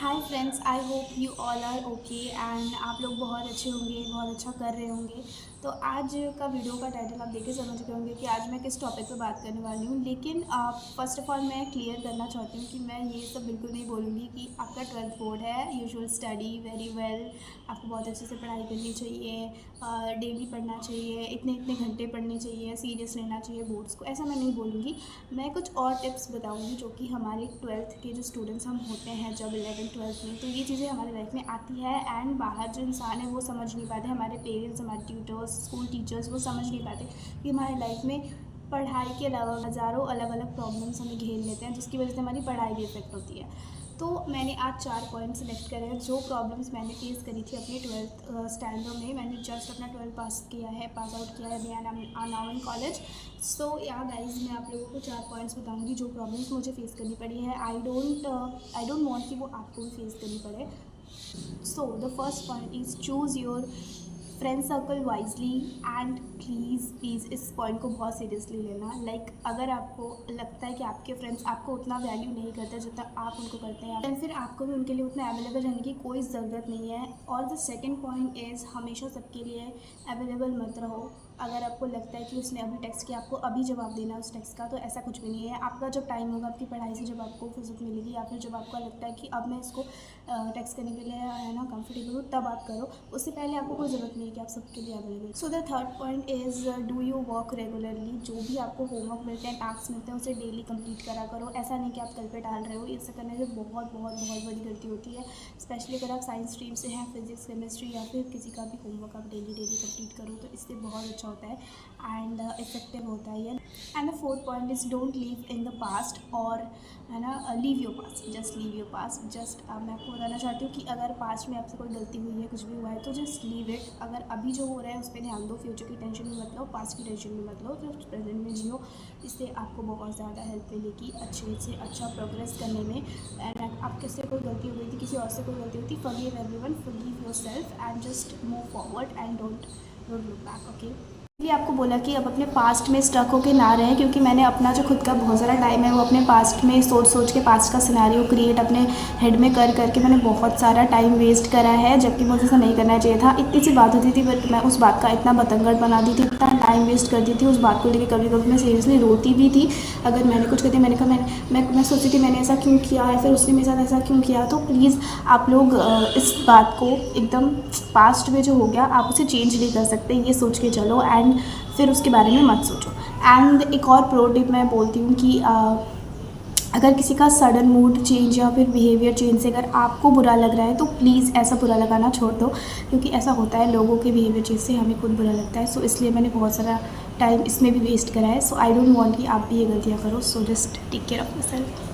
Hi friends, I hope you all are okay and आप लोग बहुत अच्छे होंगे, बहुत अच्छा कर रहे होंगे। तो आज का वीडियो का टाइटल आप देख के समझ गए होंगे कि आज मैं किस टॉपिक पे बात करने वाली हूँ। लेकिन फर्स्ट ऑफ ऑल मैं क्लियर करना चाहती हूँ कि मैं ये सब बिल्कुल नहीं बोलूँगी कि आपका 12th बोर्ड है, you should study very well, आपको बहुत अच्छे से पढ़ाई करनी चाहिए, डेली पढ़ना चाहिए, इतने इतने घंटे पढ़ने चाहिए, सीरियस लेना चाहिए बोर्ड्स को। ऐसा मैं नहीं बोलूँगी। मैं कुछ और टिप्स बताऊँगी जो कि हमारे 12th के जो स्टूडेंट्स हम होते हैं जब 11th-12th में, तो ये चीज़ें हमारे लाइफ में आती है एंड बाहर जो इंसान है वो समझ नहीं पाते, हमारे पेरेंट्स, हमारे ट्यूटर्स, स्कूल टीचर्स वो समझ नहीं पाते कि हमारे लाइफ में पढ़ाई के अलावा हज़ारों अलग अलग प्रॉब्लम्स हमें घेर लेते हैं, जिसकी वजह से हमारी पढ़ाई भी इफेक्ट होती है। तो मैंने आज 4 पॉइंट सेलेक्ट करे हैं जो प्रॉब्लम्स मैंने फेस करी थी अपनी 12th स्टैंडर्ड में। मैंने जस्ट अपना 12 पास आउट किया है, now in college. So yeah guys, मैं आप लोगों को 4 पॉइंट्स बताऊंगी जो प्रॉब्लम्स मुझे फेस करनी पड़ी है। आई डोंट वांट कि वो आपको भी फेस करनी पड़े। So the first point is choose your friend circle wisely and please इस पॉइंट को बहुत सीरियसली लेना। अगर आपको लगता है कि आपके फ्रेंड्स आपको उतना वैल्यू नहीं करते जितना आप उनको करते हैं, फिर आपको भी उनके लिए उतना अवेलेबल रहने की कोई ज़रूरत नहीं है। और द सेकेंड पॉइंट इज़ हमेशा सबके लिए अवेलेबल मत रहो। अगर आपको लगता है कि उसने अभी टेक्स्ट किया, आपको अभी जवाब देना है उस टेक्स्ट का, तो ऐसा कुछ भी नहीं है। आपका जब टाइम होगा आपकी पढ़ाई से, जब आपको फुर्सत मिलेगी या फिर जब आपको लगता है कि अब मैं इसको टेक्स्ट करने के लिए है ना कंफर्टेबल हूँ, तब आप करो। उससे पहले आपको कोई ज़रूरत नहीं है कि आप सबके लिए available. So the third point is do you work regularly. जो भी आपको होमवर्क मिलते हैं, टास्क मिलते हैं, उसे डेली कंप्लीट करा करो। ऐसा नहीं कि आप कल पे टाल रहे हो। ऐसा करने से बहुत बहुत बहुत बड़ी गलती होती है, स्पेशली अगर आप साइंस स्ट्रीम से हैं, फिजिक्स, केमिस्ट्री या फिर किसी का भी होमवर्क आप डेली कंप्लीट करो तो इससे बहुत अच्छा होता है एंड इफेक्टिव होता है ये। And the fourth point is don't leave in the past, और है ना leave your past, just leave your past. मैं आपको बताना चाहती हूँ कि अगर पास्ट में आपसे कोई गलती हुई है, कुछ भी हुआ है, तो जस्ट लीव इट। अगर अभी जो हो रहा है उस पर ध्यान दो, फ्यूचर की टेंशन में मत लो, पास्ट की टेंशन में मत लो, तो प्रेजेंट में जियो। इससे आपको बहुत ज़्यादा हेल्प मिलेगी अच्छे से अच्छा प्रोग्रेस करने में। एंड आप किससे कोई गलती हो गई थी, किसी और से कोई गलती हुई थी, forgive everyone, forgive yourself and just move forward and don't look back. Okay, इसलिए आपको बोला कि अब अपने पास्ट में स्टक होके ना रहें, क्योंकि मैंने अपना जो खुद का बहुत सारा टाइम है वो अपने पास्ट में सोच के पास्ट का सिनेरियो क्रिएट अपने हेड में करके मैंने बहुत सारा टाइम वेस्ट करा है, जबकि मुझे ऐसा नहीं करना चाहिए था। इतनी सी बात होती थी बट मैं उस बात का इतना बतंगड़ बना दी थी, इतना टाइम वेस्ट करती थी उस बात को लेकर। कभी कभी मैं सीरियसली रोती भी थी अगर मैंने कुछ करती। मैंने कहा मैं सोचती थी मैंने ऐसा क्यों किया है, फिर उसने मेरे साथ ऐसा क्यों किया। तो प्लीज़ आप लोग इस बात को एकदम पास्ट में जो हो गया आप उसे चेंज नहीं कर सकते, ये सोच के चलो एंड फिर उसके बारे में मत सोचो। एंड एक और प्रो टिप मैं बोलती हूँ कि अगर किसी का सडन मूड चेंज या फिर बिहेवियर चेंज से अगर आपको बुरा लग रहा है तो प्लीज़ ऐसा बुरा लगाना छोड़ दो, क्योंकि ऐसा होता है, लोगों के बिहेवियर चेंज से हमें खुद बुरा लगता है। सो इसलिए मैंने बहुत सारा टाइम इसमें भी वेस्ट करा है। सो आई डोंट वांट कि आप भी ये गलतियाँ करो। So just take care of yourself.